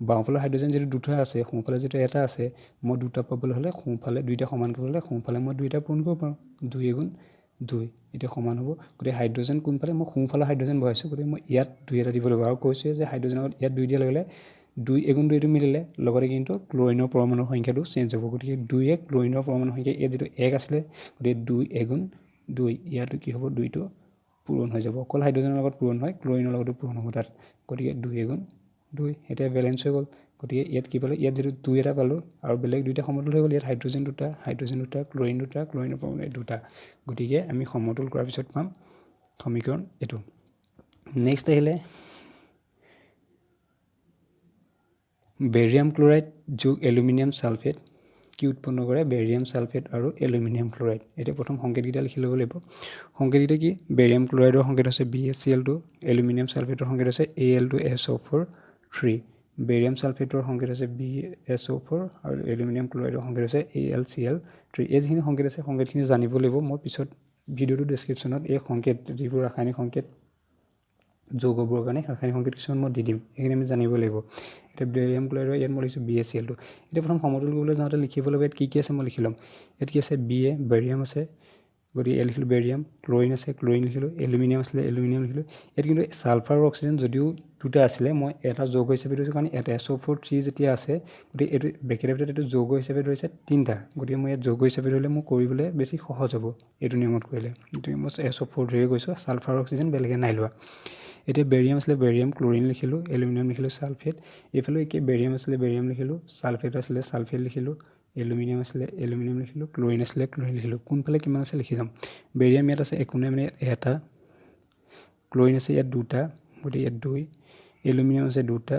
বাওঁফালে হাইড্ৰজেন যিটো দুটা আছে সোঁফালে যিটো এটা আছে মই দুটা পাবলৈ হ'লে সোঁফালে দুইটা সমান কৰিবলৈ হ'লে সোঁফালে মই দুইটা পূৰণ কৰিব পাৰোঁ 2 × 2 এতিয়া সমান হ'ব গতিকে হাইড্ৰজেন কোনফালে মই সোঁফালে হাইড্ৰজেন বহাইছোঁ গতিকে মই ইয়াত 2 এটা দিব লাগিব আৰু কৈছোঁ যে হাইড্ৰজেনৰ ইয়াত 2 দিয়া লগে 2 × 2 টো মিলিলে লগতে কিন্তু ক্লৰিনৰ পৰমাণুৰ সংখ্যাটো চেঞ্জ হ'ব গতিকে 2 ক্লৰিনৰ পৰমাণুৰ সংখ্যা ইয়াত যিটো 1 আছিলে গতিকে 2 × 2 ইয়াতো কি হ'ব 2টো পূৰণ হৈ যাব অকল হাইড্ৰজেনৰ লগত পূৰণ হয় ক্লৰিনৰ লগতো পূৰণ হ'ব তাত গতিকে 2 × 2 এতিয়া বেলেঞ্চ হৈ গ'ল গতিকে ইয়াত কি পালোঁ ইয়াত যিটো 2 এটা পালোঁ আৰু বেলেগ দুইটা সমতল হৈ গ'ল ইয়াত হাইড্ৰজেন দুটা ক্লৰিনৰ পৰমাণু দুটা গতিকে আমি সমতল কৰাৰ পিছত পাম সমীকৰণ এইটো নেক্সট আহিলে বেৰিয়াম ক্লৰাইড যোগ এলুমিনিয়াম ছালফেট কি উৎপন্ন কৰে বেৰিয়াম ছালফেট আৰু এলুমিনিয়াম ক্লৰাইড এতিয়া প্ৰথম সংকেতকেইটা লিখি ল'ব লাগিব সংকেতকেইটা কি বেৰিয়াম ক্লৰাইডৰ সংকেত আছে BaCl2 এলুমিনিয়াম ছালফেটৰ সংকেত আছে Al2SO4 বেৰিয়াম ছালফেটৰ সংকেত আছে BaSO4 আৰু এলুমিনিয়াম ক্লৰাইডৰ সংকেত আছে AlCl3 এই যিখিনি সংকেত আছে সংকেতখিনি জানিব লাগিব মই পিছত ভিডিঅ'টো ডেছক্ৰিপশ্যনত এই সংকেত যিবোৰ ৰাসায়নিক সংকেত যৌগবোৰৰ কাৰণে ৰাসায়নিক সংকেত কিছুমান মই দি দিম এইখিনি আমি জানিব লাগিব এতিয়া বেৰিয়াম ক্লৰাইডৰ ইয়াত মই লিখিছোঁ BaCl2 এতিয়া প্ৰথম সমতল কৰিবলৈ যাওঁতে লিখিব লাগিব ইয়াত কি আছে মই লিখি ল'ম ইয়াত কি আছে বেৰিয়াম আছে গতিকে ইয়াত লিখিলোঁ বেৰিয়াম ক্লৰিন আছে ক্লৰিন লিখিলোঁ এলুমিনিয়াম আছিলে এলুমিনিয়াম লিখিলোঁ ইয়াত কিন্তু ছালফাৰ আৰু অক্সিজেন যদিও দুটা আছিলে মই এটা যৌগ হিচাপে ধৰিছোঁ কাৰণ এটা SO4 যেতিয়া আছে গতিকে এইটো ব্ৰেকেটৰ ভিতৰত এইটো যৌগ হিচাপে ধৰিছে 3টা গতিকে মই ইয়াত যৌগ হিচাপে ধৰিলে মোৰ কৰিবলৈ বেছি সহজ হ'ব এইটো নিয়মত কৰিলে গতিকে মই SO4 ধৰি গৈছোঁ ছালফাৰ আৰু অক্সিজেন বেলেগে নাই লোৱা এতিয়া বেৰিয়াম আছিলে বেৰিয়াম ক্লৰিন লিখিলোঁ এলুমিনিয়াম লিখিলোঁ ছালফেট এইফালে একে বেৰিয়াম আছিলে বেৰিয়াম লিখিলোঁ ছালফেট আছিলে ছালফেট লিখিলোঁ এলুমিনিয়াম আছিলে এলুমিনিয়াম লিখিলোঁ ক্লৰিন আছিলে ক্লৰিন লিখিলোঁ কোনফালে কিমান আছে লিখি যাম বেৰিয়াম ইয়াত আছে একো নাই মানে এটা ক্লৰিন আছে ইয়াত দুটা গতিকে ইয়াত 2 এলুমিনিয়াম আছে দুটা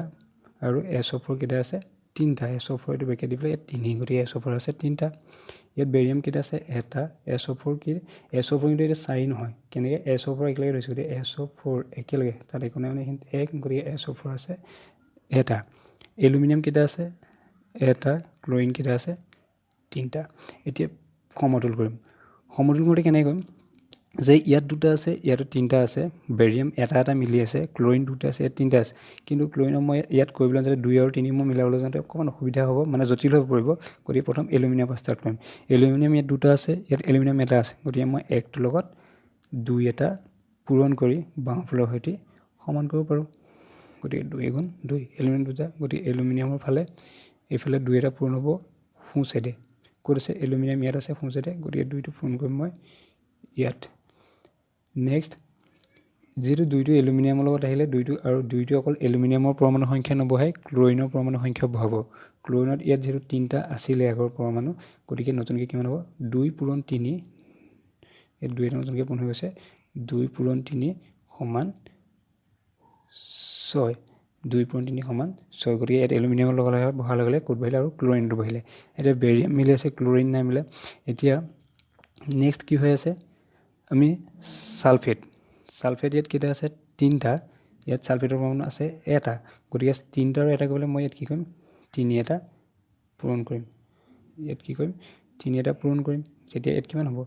আৰু SO4 কেইটা আছে 3টা SO4 এইটো ব্ৰেকেট দি পেলাই ইয়াত 3 গতিকে SO4 আছে 3টা ইয়াত বেৰিয়াম কেইটা আছে এটা SO4 কি SO4 কিন্তু এটা 4 নহয় কেনেকৈ SO4 একেলগে ধৰিছোঁ গতিকে SO4 একেলগে তাত একো নাই মানে এইখিনি 1 গতিকে SO4 আছে এটা এলুমিনিয়াম কেইটা আছে এটা ক্লৰিন কেইটা আছে 3টা এতিয়া সমতল কৰিম সমতল কৰোঁতে কেনেকৈ কৰিম যে ইয়াত দুটা আছে ইয়াতো 3টা আছে বেৰিয়াম এটা মিলি আছে ক্লৰিন দুটা আছে ইয়াত 3টা আছে কিন্তু ক্লৰিনৰ মই ইয়াত কৰিবলৈ যাওঁতে 2 আৰু 3 মই মিলাবলৈ যাওঁতে অকণমান অসুবিধা হ'ব মানে জটিল হৈ পৰিব গতিকে প্ৰথম এলুমিনিয়াম পৰা ষ্টাৰ্ট কৰিম এলুমিনিয়াম ইয়াত দুটা আছে ইয়াত এলুমিনিয়াম এটা আছে গতিকে মই 1টোৰ লগত 2 এটা পূৰণ কৰি বাওঁফালৰ সৈতে সমান কৰিব পাৰোঁ গতিকে 2 × 2 এলুমিনিয়াম দুটা গতিকে এলুমিনিয়ামৰ ফালে এইফালে 2 এটা পূৰণ হ'ব সোঁ চাইডে ক'ত আছে এলুমিনিয়াম ইয়াত আছে সোঁ চাইডে গতিকে 2টো পূৰণ কৰিম মই ইয়াত নেক্সট যেহেতু 2টো এলুমিনিয়ামৰ লগত আহিলে 2টো আৰু 2টো অকল এলুমিনিয়ামৰ পৰমাণু সংখ্যা নবহাই ক্লৰিনৰ পৰমাণু সংখ্যা বহাব ক্লৰিনত ইয়াত যিহেতু 3টা আছিলে আগৰ পৰমাণু গতিকে নতুনকৈ কিমান হ'ব 2 × 3 ইয়াত 2 এটা নতুনকৈ পূৰণ হৈ গৈছে 2 × 3 সমান 6 2 × 3 সমান 6 গতিকে ইয়াত এলুমিনিয়ামৰ লগত বহাৰ লগে লগে ক'ত বহিলে আৰু ক্লৰিনটো বহিলে এতিয়া বেৰিয়াম মিলি আছে ক্লৰিন নাই মিলে এতিয়া নেক্সট কি হৈ আছে আমি ছালফেট ইয়াত কেইটা আছে তিনিটা ইয়াত ছালফেটৰ পৰমাণু আছে এটা গতিকে তিনিটা আৰু এটা কৰিলে মই ইয়াত কি কৰিম তিনি এটা পূৰণ কৰিম ইয়াত কি কৰিম তিনি এটা পূৰণ কৰিম তেতিয়া ইয়াত কিমান হ'ব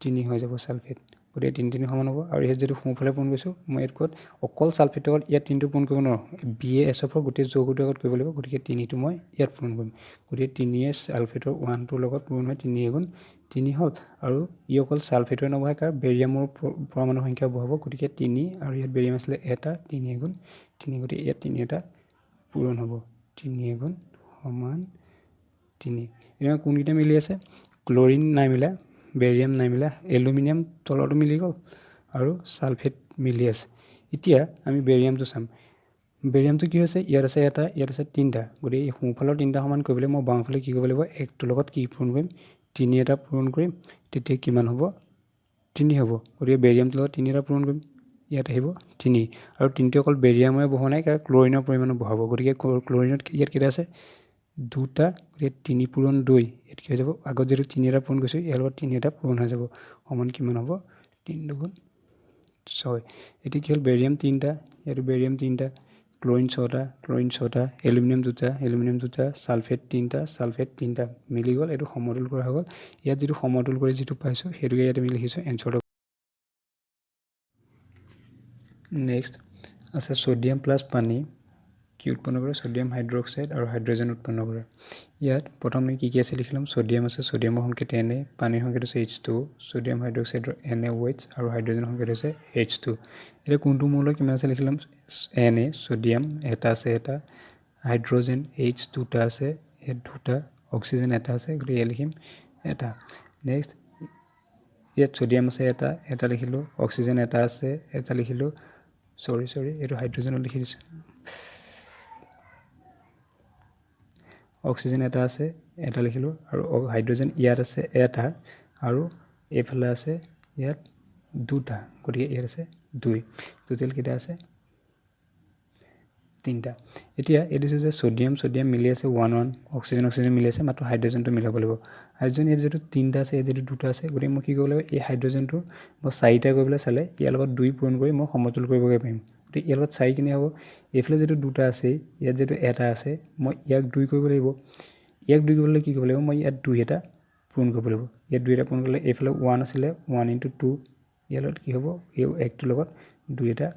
তিনি হৈ যাব ছালফেট গতিকে তিনি তিনি সমান হ'ব আৰু ইয়াত যিটো সোঁফালে পূৰণ কৰিছোঁ মই ইয়াত ক'ত অকল ছালফেটৰ লগত ইয়াত তিনিটো পূৰণ কৰিব নোৱাৰোঁ BaSO4 গোটেই যৌগটোৰ আগত কৰিব লাগিব গতিকে তিনিটো মই ইয়াত পূৰণ কৰিম গতিকে তিনিয়ে ছালফেটৰ 1টোৰ লগত পূৰণ হয় তিনি এগুণ তিনি হ'ল আৰু ই অকল ছালফেটৰ নবহায় কাৰণ বেৰিয়ামৰ পৰমাণু সংখ্যা বহাব গতিকে তিনি আৰু ইয়াত বেৰিয়াম আছিলে এটা তিনি এগুণ তিনি গতিকে ইয়াত তিনি এটা পূৰণ হ'ব তিনি এগুণ সমান তিনি এতিয়া কোনকেইটা মিলি আছে ক্লৰিন নাই মিলা বেৰিয়াম নাই মিলা এলুমিনিয়াম তলতো মিলি গ'ল আৰু ছালফেট মিলি আছে এতিয়া আমি বেৰিয়ামটো চাম বেৰিয়ামটো কি হৈছে ইয়াত আছে এটা ইয়াত আছে তিনিটা গতিকে এই সোঁফালৰ তিনিটা সমান কৰিবলৈ মই বাওঁফালে কি কৰিব লাগিব একটোৰ লগত কি পূৰণ কৰিম তিনি এটা পূৰণ কৰিম তেতিয়া কিমান হ'ব তিনি হ'ব গতিকে বেৰিয়ামটোৰ লগত তিনি এটা পূৰণ কৰিম ইয়াত আহিব তিনি আৰু তিনিটো অকল বেৰিয়ামে বহোৱা নাই কাৰণ ক্লৰিনৰ পৰিমাণো বহাব গতিকে ক্লৰিনত ইয়াত কেইটা আছে দুটা গতিকে তিনি পূৰণ দুই ইয়াত কি হৈ যাব আগত যিটো তিনি এটা পূৰণ কৰিছোঁ ইয়াৰ লগত তিনি এটা পূৰণ হৈ যাব সমান কিমান হ'ব তিনি দুগুণ ছয় এতিয়া কি হ'ল বেৰিয়াম তিনিটা ইয়াতো বেৰিয়াম তিনিটা ক্লৰিন ছটা এলুমিনিয়াম দুটা ছালফেট তিনিটা মিলি গ'ল এইটো সমতুল কৰা হৈ গ'ল ইয়াত যিটো সমতুল কৰি যিটো পাইছোঁ সেইটোকে ইয়াত আমি লিখিছোঁ এনচাৰটো নেক্সট আছে ছ'ডিয়াম প্লাছ পানী কি উৎপন্ন কৰে ছ'ডিয়াম হাইড্ৰক্সাইড আৰু হাইড্ৰজেন উৎপন্ন কৰে ইয়াত প্ৰথমে কি আছে লিখি ল'ম ছ'ডিয়াম আছে ছ'ডিয়ামৰ সংকেত Na পানীৰ সংকেত হৈছে H2 ছ'ডিয়াম হাইড্ৰক্সাইডৰ NaOH আৰু হাইড্ৰজেনৰ সংকেত হৈছে H2 এতিয়া কোনটো মৌল কিমান আছে লিখি ল'ম Na ছ'ডিয়াম এটা আছে এটা হাইড্ৰজেন H দুটা আছে ইয়াত দুটা অক্সিজেন এটা আছে গতিকে ইয়াত লিখিম এটা নেক্সট ইয়াত ছ'ডিয়াম আছে এটা লিখিলোঁ অক্সিজেন এটা আছে এটা লিখিলোঁ চৰি এইটো হাইড্ৰজেনত লিখি দিছোঁ অক্সিজেন এটা আছে এটা লিখিলোঁ আৰু হাইড্ৰজেন ইয়াত আছে এটা আৰু এইফালে আছে ইয়াত দুটা গতিকে ইয়াত আছে দুই টোটেল কেইটা আছে তিনিটা এতিয়া এই দিছোঁ যে ছ'ডিয়াম মিলি আছে 1 অক্সিজেন মিলি আছে মাত্ৰ হাইড্ৰজেনটো মিলাব লাগিব হাইড্ৰজেন ইয়াত যিটো তিনিটা আছে ইয়াত যিটো দুটা আছে গতিকে মই কি কৰিব লাগিব এই হাইড্ৰজেনটো মই চাৰিটা কৰিবলৈ চালে ইয়াৰ লগত দুই পূৰণ কৰি মই সমতুল কৰিবগৈ পাৰিম গতিকে ইয়াৰ লগত চাৰি কিনে হ'ব এইফালে যিটো দুটা আছে ইয়াত যিটো এটা আছে মই ইয়াক দুই কৰিব লাগিব ইয়াক দুই কৰিবলৈ কি কৰিব লাগিব মই ইয়াত দুই এটা পূৰণ কৰিব লাগিব ইয়াত দুই এটা পূৰণ কৰিলে এইফালে 1 আছিলে 1 × 2 ইয়াৰ লগত কি হ'ব এই একটোৰ লগত দুই এটা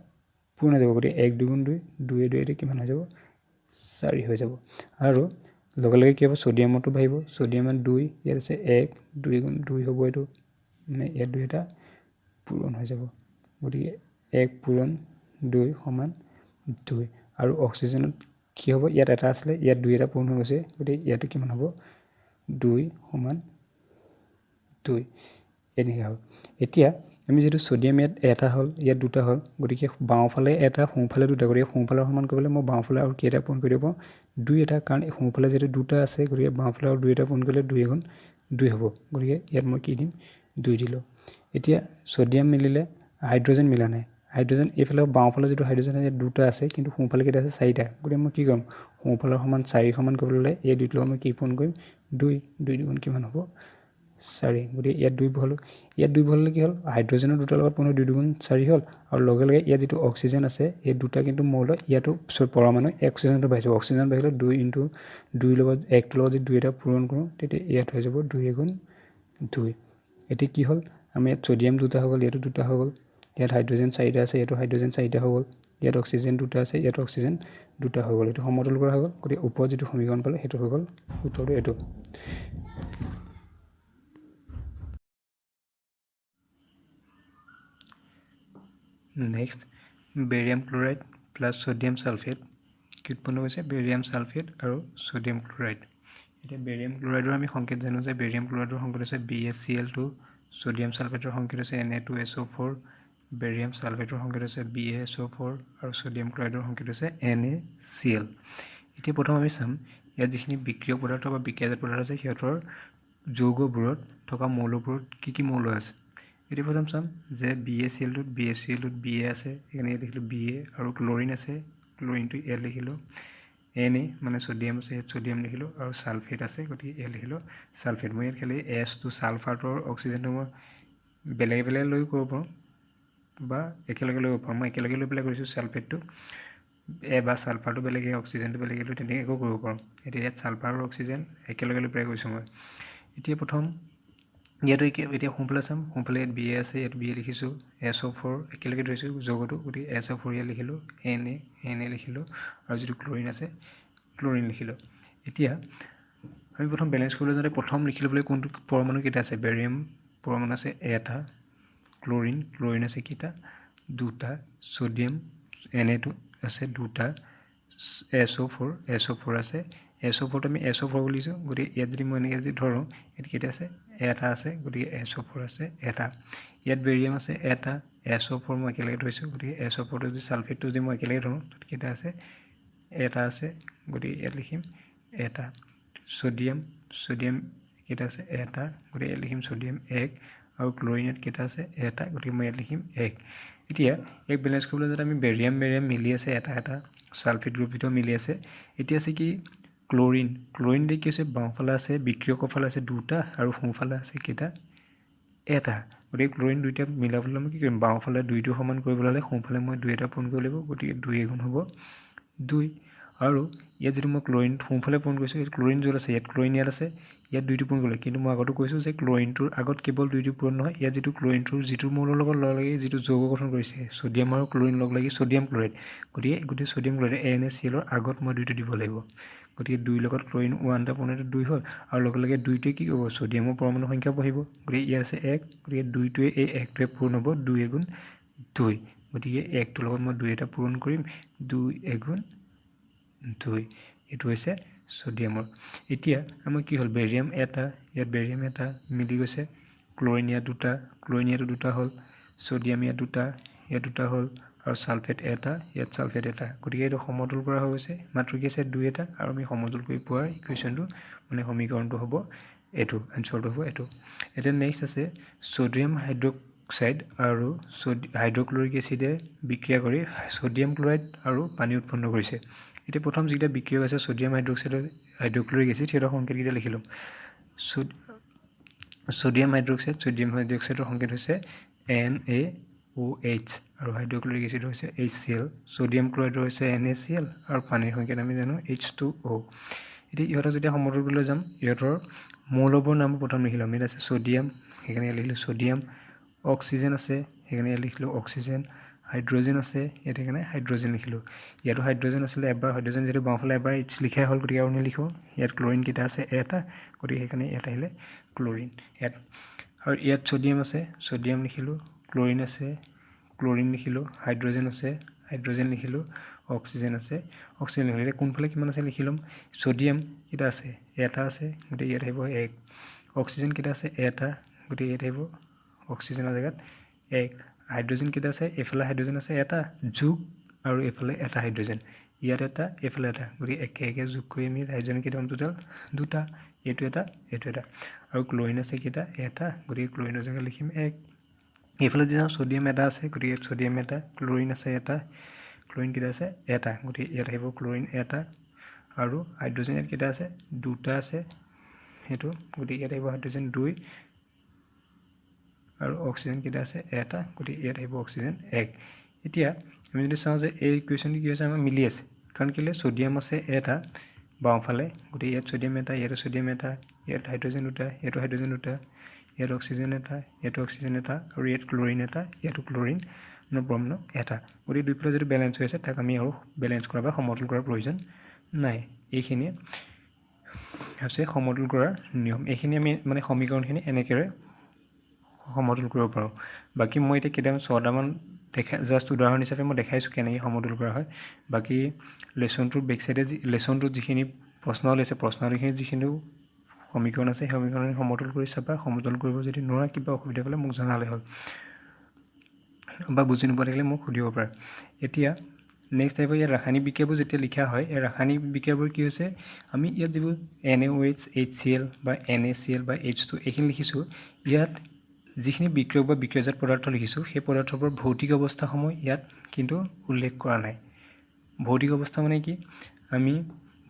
পূৰণ হৈ যাব গতিকে 1 2 গুণ 2 2 2 কিমান হৈ যাব 4 হৈ যাব আৰু লগে লগে কি হ'ব ছ'ডিয়ামতো বাঢ়িব ছ'ডিয়ামত 2 ইয়াত আছে 1 2 গুণ 2 হ'ব এইটো মানে ইয়াত দুই এটা পূৰণ হৈ যাব গতিকে 1 পূৰণ 2 সমান 2 আৰু অক্সিজেনত কি হ'ব ইয়াত এটা আছিলে ইয়াত দুই এটা পূৰণ হৈ গৈছে গতিকে ইয়াতো কিমান হ'ব 2 সমান 2 এনেকৈ হ'ব এতিয়া আমি যিটো ছ'ডিয়াম ইয়াত এটা হ'ল ইয়াত দুটা হ'ল গতিকে বাওঁফালে এটা সোঁফালে দুটা গতিকে সোঁফালৰ সমান কৰিবলৈ মই বাওঁফালে আৰু কেইটা পূৰণ কৰি দিব দুই এটা কাৰণ সোঁফালে যিটো দুটা আছে গতিকে বাওঁফালে আৰু দুই এটা পূৰণ কৰিলে 2 গুণ 2 হ'ব গতিকে ইয়াত মই কি দিম 2 দিলোঁ এতিয়া ছ'ডিয়াম মিলিলে হাইড্ৰজেন মিলা নাই হাইড্ৰজেন এইফালে বাওঁফালে যিটো হাইড্ৰজেন ইয়াত দুটা আছে কিন্তু সোঁফালে কেইটা আছে চাৰিটা গতিকে মই কি কৰিম সোঁফালৰ সমান 4 সমান কৰিবলৈ এই দুইটোৰ লগত মই কি পূৰণ কৰিম 2 গুণ কিমান হ'ব 4 গতিকে ইয়াত 2 বহালে কি হ'ল হাইড্ৰজেনৰ দুটাৰ লগত পুনৰ 2 গুণ 4 হ'ল আৰু লগে লগে ইয়াত যিটো অক্সিজেন আছে এই দুটা কিন্তু মৌল ইয়াতো পৰমাণু অক্সিজেনটো বাঢ়িছে অক্সিজেন বাঢ়িলে 2 × 2 লগত একটোৰ লগত যদি 2 এটা পূৰণ কৰোঁ তেতিয়া ইয়াত হৈ যাব 2 গুণ 2 এতিয়া কি হ'ল আমি ইয়াত ছ'ডিয়াম দুটা হৈ গ'ল ইয়াতো দুটা হৈ গ'ল ইয়াত হাইড্ৰজেন 4টা আছে ইয়াতো হাইড্ৰজেন 4টা হৈ গ'ল ইয়াত অক্সিজেন দুটা আছে ইয়াত অক্সিজেন দুটা হৈ গ'ল এইটো সমতুল কৰা হৈ গ'ল গতিকে ওপৰত যিটো সমীকৰণ পালে সেইটো হৈ গ'ল উত্তৰটো এইটো next barium chloride plus sodium sulphate কি উৎপন্ন কৰিছে বেৰিয়াম ছালফেট আৰু ছ'ডিয়াম ক্লৰাইড এতিয়া বেৰিয়াম ক্লৰাইডৰ আমি সংকেত জানো যে বেৰিয়াম ক্লৰাইডৰ সংকেত হৈছে BaCl2 ছ'ডিয়াম ছালফেটৰ সংকেত হৈছে Na2SO4 বেৰিয়াম ছালফেটৰ সংকেত হৈছে BaSO4 আৰু ছ'ডিয়াম ক্লৰাইডৰ সংকেত হৈছে NaCl এতিয়া প্ৰথম আমি চাম ইয়াত যিখিনি বিক্ৰিয়ক পদাৰ্থ বা বিক্ৰিয়াজাত পদাৰ্থ আছে সিহঁতৰ যৌগবোৰত থকা মৌলবোৰত কি মৌল আছে এতিয়া প্ৰথম চাম যে BaCl2 Ba আছে এখানে লিখিলোঁ Ba আৰু ক্লৰিন আছে ক্লৰিনটো ইয়াত লিখিলোঁ Na মানে ছ'ডিয়াম আছে ইয়াত ছ'ডিয়াম লিখিলোঁ আৰু ছালফেট আছে গতিকে ইয়াত লিখিলোঁ ছালফেট মই ইয়াত খালি S2 ছালফাৰটোৰ অক্সিজেনটো মই বেলেগ লৈও কৰিব পাৰোঁ বা একেলগে ল'ব পাৰোঁ মই একেলগে লৈ পেলাই কৰিছোঁ ছালফেটটো বা ছালফাৰটো বেলেগে অক্সিজেনটো বেলেগে লৈ তেনেকৈ একো কৰিব পাৰোঁ এতিয়া ইয়াত ছালফাৰ আৰু অক্সিজেন একেলগে লৈ পেলাই কৰিছোঁ মই এতিয়া প্ৰথম ইয়াতো এতিয়া সোঁফালে চাম সোঁফালে ইয়াত BA আছে ইয়াত BA লিখিছোঁ SO4 একেলগে ধৰিছোঁ যৌগটো গতিকে SO4 ইয়াত লিখিলোঁ Na লিখিলোঁ আৰু যিটো ক্লৰিন আছে ক্লৰিন লিখিলোঁ এতিয়া আমি প্ৰথম বেলেঞ্চ কৰিবলৈ যাওঁতে প্ৰথম লিখি ল'বলৈ কোনটো পৰমাণু কেইটা আছে বেৰিয়াম পৰমাণু আছে এটা ক্লৰিন আছে কেইটা দুটা সোডিয়াম Na2 আছে দুটা SO4 আছে SO4 আমি SO4 বুলিছোঁ গতিকে ইয়াত যদি মই এনেকৈ যদি ধৰোঁ ইয়াত কেইটা আছে এটা আছে গতিকে SO4 আছে এটা ইয়াত বেৰিয়াম আছে এটা SO4 মই একেলগে ধৰিছোঁ গতিকে SO4 যদি ছালফেটটো যদি মই একেলগে ধৰোঁ তাত কেইটা আছে এটা আছে গতিকে ইয়াত লিখিম এটা সোডিয়াম কেইটা আছে এটা গতিকে ইয়াত লিখিম সোডিয়াম 1 আৰু ক্লৰিনত কেইটা আছে এটা গতিকে মই ইয়াত লিখিম 1 এতিয়া এক বেলেঞ্চ কৰিবলৈ যাতে আমি বেৰিয়াম মিলি আছে এটা ছালফেট গ্ৰুপ ভিতৰত মিলি আছে এতিয়া আছে কি ক্লৰিন কি আছে বাওঁফালে আছে বিক্ৰিয়কৰ ফালে আছে দুটা আৰু সোঁফালে আছে কেইটা এটা গতিকে ক্লৰিন দুইটা মিলাবলৈ মই কি কৰিম বাওঁফালে দুইটো সমান কৰিবলৈ হ'লে সোঁফালে মই 2 এটা পূৰণ কৰিব লাগিব গতিকে 2 গুণ হ'ব 2 আৰু ইয়াত যদি মই ক্লৰিন সোঁফালে পূৰণ কৰিছোঁ ইয়াত ক্লৰিন য'ত আছে ইয়াত ক্লৰিন ইয়াত আছে ইয়াত 2টো পূৰণ কৰিলে কিন্তু মই আগতো কৈছোঁ যে ক্লৰিনটোৰ আগত কেৱল 2টো পূৰণ নহয় ইয়াত যিটো ক্লৰিনটোৰ যিটো মৌলৰ লগত লগ লাগি যিটো যৌগ গঠন কৰিছে সোডিয়াম আৰু ক্লৰিন লগ লাগি সোডিয়াম ক্লৰাইড গতিকে গোটেই সোডিয়াম ক্লৰাইড NaClৰ আগত মই 2টো দিব লাগিব গতিকে 2 লগত ক্লৰিন 1টা পূৰণটো 2 হ'ল আৰু লগে 2টোৱে কি কৰিব সোডিয়ামৰ পৰমাণু সংখ্যা বহিব গতিকে ইয়াত আছে 1 গতিকে 2টোৱে এই 1টোৱে পূৰণ হ'ব 2 গুণ 2 গতিকে 1টোৰ লগত মই 2 এটা পূৰণ কৰিম 2 গুণ 2 এইটো হৈছে সোডিয়ামৰ এতিয়া আমাৰ কি হ'ল বেৰিয়াম এটা ইয়াত বেৰিয়াম এটা মিলি গৈছে ক্লৰিন ইয়াত দুটা হ'ল সোডিয়াম ইয়াত দুটা হ'ল আৰু ছালফেট এটা ইয়াত ছালফেট এটা গতিকে এইটো সমতুল কৰা হৈ গৈছে মাত্ৰ কি আছে 2 এটা আৰু আমি সমতুল কৰি পোৱা ইকুৱেশ্যনটো মানে সমীকৰণটো হ'ব এইটো আনচাৰটো হ'ব এইটো এতিয়া নেক্সট আছে সোডিয়াম হাইড্ৰক্সাইড আৰু হাইড্ৰক্লৰিক এচিডে বিক্ৰিয়া কৰি সোডিয়াম ক্লৰাইড আৰু পানী উৎপন্ন কৰিছে এতিয়া প্ৰথম যিটা বিক্ৰিয়ক আছে সোডিয়াম হাইড্ৰক্লৰিক এচিড সিহঁতৰ সংকেতকেইটা লিখি ল'ম সোডিয়াম হাইড্ৰক্সাইডৰ সংকেত হৈছে NaOH আৰু হাইড্ৰক্লৰিক এচিড হৈছে HCl সোডিয়াম ক্লৰাইডৰ হৈছে NaCl আৰু পানীৰ সংকেত আমি জানো H2O এতিয়া ইহঁতক যেতিয়া সমতুল কৰিবলৈ যাম ইহঁতৰ মৌলবোৰ নাম প্ৰথম লিখি ল'ম ইয়াত আছে সোডিয়াম সেইকাৰণে ইয়াত লিখিলোঁ সোডিয়াম অক্সিজেন আছে সেইকাৰণে ইয়াত লিখিলোঁ অক্সিজেন হাইড্ৰজেন আছে ইয়াত সেইকাৰণে হাইড্ৰজেন লিখিলোঁ ইয়াতো হাইড্ৰজেন আছিলে এবাৰ হাইড্ৰজেন যিহেতু বাওঁফালে এবাৰ H লিখাই হ'ল গতিকে আৰু লিখোঁ ইয়াত ক্লৰিন কেইটা আছে এটা গতিকে সেইকাৰণে ইয়াত আহিলে ক্লৰিন ইয়াত আৰু ইয়াত সোডিয়াম আছে সোডিয়াম লিখিলোঁ ক্লৰিন আছে ক্লৰিন লিখিলোঁ হাইড্ৰজেন আছে হাইড্ৰজেন লিখিলোঁ অক্সিজেন আছে অক্সিজেন লিখিলোঁ এতিয়া কোনফালে কিমান আছে লিখি ল'ম সোডিয়াম কেইটা আছে এটা আছে গতিকে ইয়াত আহিব 1 অক্সিজেন কেইটা আছে এটা গতিকে ইয়াত আহিব অক্সিজেনৰ জেগাত 1 হাইড্ৰজেন কেইটা আছে এইফালে হাইড্ৰজেন আছে এটা যোগ আৰু এইফালে এটা হাইড্ৰজেন ইয়াত এটা এইফালে এটা গতিকে একে যোগ কৰি আমি হাইড্ৰজেন কেইটা টোটেল দুটা এইটো এটা আৰু ক্লৰিন আছে কেইটা এটা গতিকে ক্লৰিনৰ জেগাত লিখিম 1 এইফালে যদি সোডিয়াম এটা আছে গতিকে সোডিয়াম এটা ক্লৰিন আছে এটা ক্লৰিন কেইটা আছে এটা গতিকে ইয়াত আহিব ক্লৰিন এটা আৰু হাইড্ৰজেন ইয়াত কেইটা আছে দুটা আছে সেইটো গতিকে ইয়াত আহিব হাইড্ৰজেন 2 আৰু অক্সিজেন কেইটা আছে এটা গতিকে ইয়াত আহিব অক্সিজেন 1 এতিয়া আমি যদি চাওঁ যে এই ইকুৱেশ্যনটো কি হৈছে আমাৰ মিলি আছে কাৰণ কেলৈ সোডিয়াম আছে এটা বাওঁফালে গতিকে ইয়াত সোডিয়াম এটা ইয়াতো সোডিয়াম এটা ইয়াত হাইড্ৰজেন দুটা ইয়াতো হাইড্ৰজেন দুটা ইয়াত অক্সিজেন এটা ইয়াতো অক্সিজেন এটা আৰু ইয়াত ক্লৰিন এটা ইয়াতো ক্লৰিন পৰমাণু এটা গতিকে দুইফালে যদি বেলেঞ্চ হৈ আছে তাক আমি আৰু বেলেঞ্চ কৰা বা সমতুল কৰাৰ প্ৰয়োজন নাই এইখিনিয়ে হৈছে সমতুল কৰাৰ নিয়ম এইখিনি আমি মানে সমীকৰণখিনি এনেকৈ সমতুল কৰিব পাৰোঁ বাকী মই এতিয়া কেইটামান 6টামান জাষ্ট উদাহৰণ হিচাপে মই দেখাইছোঁ কেনেকৈ সমতুল কৰা হয় বাকী লেচনটোৰ বেকচাইডে লেচনটোত যিখিনি প্ৰশ্ন লৈছে প্ৰশ্নখিনিত যিখিনি সমীকৰণ আছে সেই সমীকৰণখিনি সমতুল কৰি চাবা সমতুল কৰিব যদি নোৱাৰা কিবা অসুবিধা পালে মোক জনালে হ'ল বা বুজি নোপোৱা থাকিলে মোক সুধিব পাৰে এতিয়া নেক্সট আহিব ইয়াত ৰাসায়নিক বিক্ৰিয়াবোৰ যেতিয়া লিখা হয় এই ৰাসায়নিক বিক্ৰিয়াবোৰ কি হৈছে আমি ইয়াত যিবোৰ NaOH HCl বা NaCl বা H2 এইখিনি লিখিছোঁ ইয়াত যিখিনি বিক্ৰিয়ক বা বিক্ৰিয়াজাত পদাৰ্থ লিখিছোঁ সেই পদাৰ্থবোৰ ভৌতিক অৱস্থাসমূহ ইয়াত কিন্তু উল্লেখ কৰা নাই ভৌতিক অৱস্থা মানে কি আমি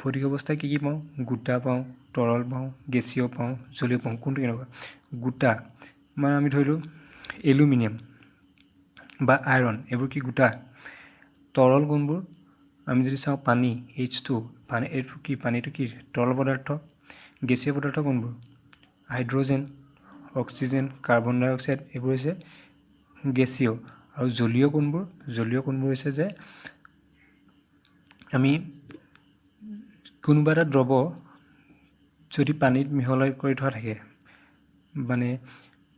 ভৌতিক অৱস্থা কি পাওঁ গোটা পাওঁ তৰল পাওঁ গেছীয় পাওঁ জলীয় পাওঁ কোনটো কেনেকুৱা গোটা মানে আমি ধৰিলোঁ এলুমিনিয়াম বা আইৰণ এইবোৰ কি গোটা। তৰল গুণবোৰ আমি যদি চাওঁ পানী H2 পানী এইটো কি পানীটো কি তৰল পদাৰ্থ। গেছীয় পদাৰ্থ কোনবোৰ হাইড্ৰজেন অক্সিজেন কাৰ্বন ডাই অক্সাইড এইবোৰ হৈছে গেছীয়। আৰু জলীয় কোনবোৰ হৈছে যে আমি কোনোবা এটা দ্ৰৱ যদি পানীত মিহলাই কৰি থোৱা থাকে মানে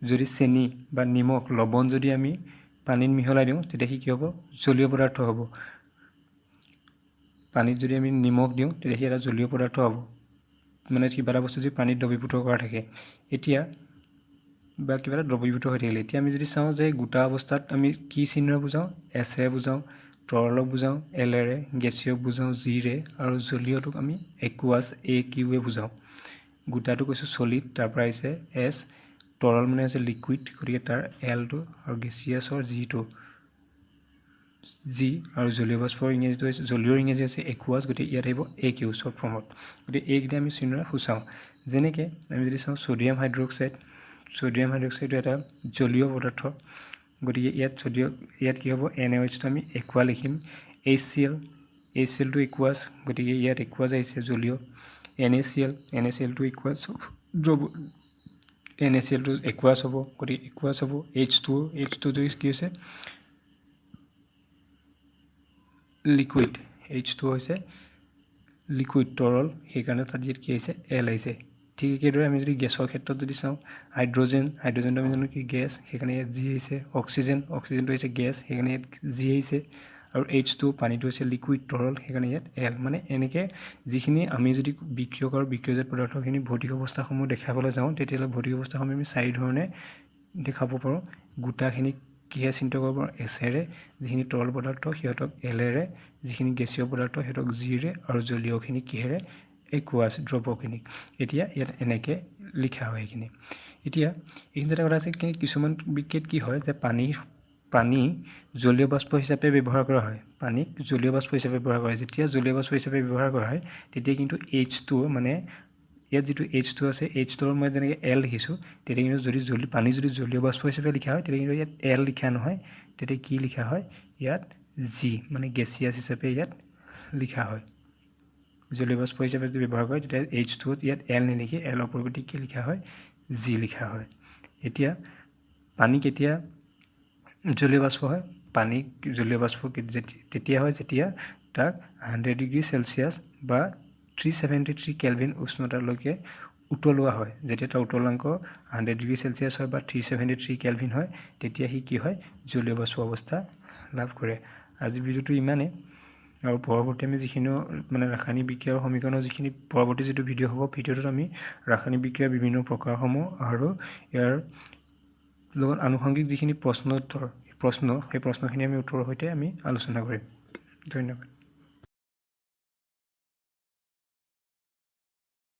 যদি চেনি বা নিমখ লৱণ যদি আমি পানীত মিহলাই দিওঁ তেতিয়া সি কি হ'ব জলীয় পদাৰ্থ হ'ব। পানীত যদি আমি নিমখ দিওঁ তেতিয়া সি এটা জলীয় পদাৰ্থ হ'ব। মানে কিবা এটা বস্তু যদি পানীত দ্ৰৱীভূত কৰা থাকে এতিয়া বা কিবা এটা দ্ৰৱীভূত হৈ থাকিলে এতিয়া আমি যদি চাওঁ যে গোটা অৱস্থাত আমি কি চিহ্ন বুজাওঁ এছেৰে বুজাওঁ, তৰলক বুজাওঁ এলেৰে, গেছীয়ক বুজাওঁ জিৰে আৰু জলীয়টোক আমি একুৱাছ AQৱে বুজাওঁ। গোটাটো কৈছোঁ চলিড তাৰপৰা আহিছে এছ, তৰল মানে হৈছে লিকুইড গতিকে তাৰ এলটো আৰু গেছিয়াছৰ জিটো জি আৰু জলীয় বাষ্পৰ ইংৰাজীটো হৈছে জলীয়ৰ ইংৰাজী হৈছে একুৱাছ গতিকে ইয়াত আহিব AQ শ্বৰ্ট ফৰ্মত। গতিকে এইকেইটা আমি চিহ্নৰে সূচাওঁ। যেনেকৈ আমি যদি চাওঁ ছ'ডিয়াম হাইড্ৰক্সাইডটো এটা জলীয় পদাৰ্থ গতিকে ইয়াত কি হ'ব NaOH আমি একুৱা লিখিম। HClটো একুৱাছ গতিকে ইয়াত একুৱাছ আহিছে জলীয়। NaClটো একুৱাছ হ'ব গতিকে একুৱাছ হ'ব। H2 কি হৈছে লিকুইড H2 হৈছে লিকুইড তৰল সেইকাৰণে তাত ইয়াত কি আহিছে এল আহিছে। ঠিক একেদৰে আমি যদি গেছৰ ক্ষেত্ৰত যদি চাওঁ হাইড্ৰজেনটো আমি জানো কি গেছ সেইকাৰণে ইয়াত জি আহিছে। অক্সিজেনটো হৈছে গেছ সেইকাৰণে ইয়াত জি আহিছে। আৰু H2 পানীটো হৈছে লিকুইড তৰল সেইকাৰণে ইয়াত এল। মানে এনেকৈ যিখিনি আমি যদি বিক্ৰিয়ক আৰু বিক্ৰিয়জাত পদাৰ্থখিনি ভৌতিক অৱস্থাসমূহ দেখাবলৈ যাওঁ তেতিয়াহ'লে ভৌতিক অৱস্থাসমূহ আমি 4 ধৰণে দেখাব পাৰোঁ। গোটাখিনিক কিহে চিহ্নিত কৰিব পাৰোঁ এছেৰে, যিখিনি তৰল পদাৰ্থ সিহঁতক এলেৰে, যিখিনি গেছীয় পদাৰ্থ সিহঁতক জিৰে আৰু জলীয়খিনি কিহেৰে একুৱাছ দ্ৰৱখিনিক। এতিয়া ইয়াত এনেকৈ লিখা হয় এইখিনি। এতিয়া এইখিনি এটা কথা আছে কিছুমান বিক্ৰিয়াত কি হয় যে পানী জলীয় বাষ্প হিচাপে ব্যৱহাৰ কৰা হয়। পানীক জলীয় বাষ্প হিচাপে ব্যৱহাৰ কৰা হয়। যেতিয়া জলীয় বাষ্প হিচাপে ব্যৱহাৰ কৰা হয় তেতিয়া কিন্তু H2 মানে ইয়াত যিটো H2 আছে H2ৰ মই যেনেকৈ এল লিখিছোঁ তেতিয়া কিন্তু যদি পানী যদি জলীয় বাষ্প হিচাপে লিখা হয় তেতিয়া কিন্তু ইয়াত এল লিখা নহয়, তেতিয়া কি লিখা হয় ইয়াত জি মানে গেছিয়াছ হিচাপে ইয়াত লিখা হয়। জলীয় বাষ্প হিচাপে যদি ব্যৱহাৰ কৰে তেতিয়া H2ত ইয়াত এল নিলিখি এলৰ পৰিৱৰ্তে কি লিখা হয় জি লিখা হয়। এতিয়া পানী কেতিয়া জলীয় বাষ্প হয় পানী জলীয় বাষ্প তেতিয়া হয় যেতিয়া তাক 100 ডিগ্ৰী চেলচিয়াছ বা 373 কেলভিন উষ্ণতালৈকে উতলোৱা হয়। যেতিয়া তাৰ উতলাংক 100 ডিগ্ৰী চেলচিয়াছ হয় বা 373 কেলভিন হয় তেতিয়া সি কি হয় জলীয় বাষ্প অৱস্থা লাভ কৰে। আজিৰ ভিডিঅ'টো ইমানেই আৰু পৰৱৰ্তী আমি যিখিনি মানে ৰাসায়নিক বিক্ৰিয়াৰ সমীকৰণৰ যিখিনি পৰৱৰ্তী যিটো ভিডিঅ' হ'ব ভিডিঅ'টোত আমি ৰাসায়নিক বিক্ৰিয়াৰ বিভিন্ন প্ৰকাৰসমূহ আৰু ইয়াৰ লগত আনুষংগিক যিখিনি প্ৰশ্ন সেই প্ৰশ্নখিনি আমি উত্তৰৰ সৈতে আমি আলোচনা কৰিম। ধন্যবাদ।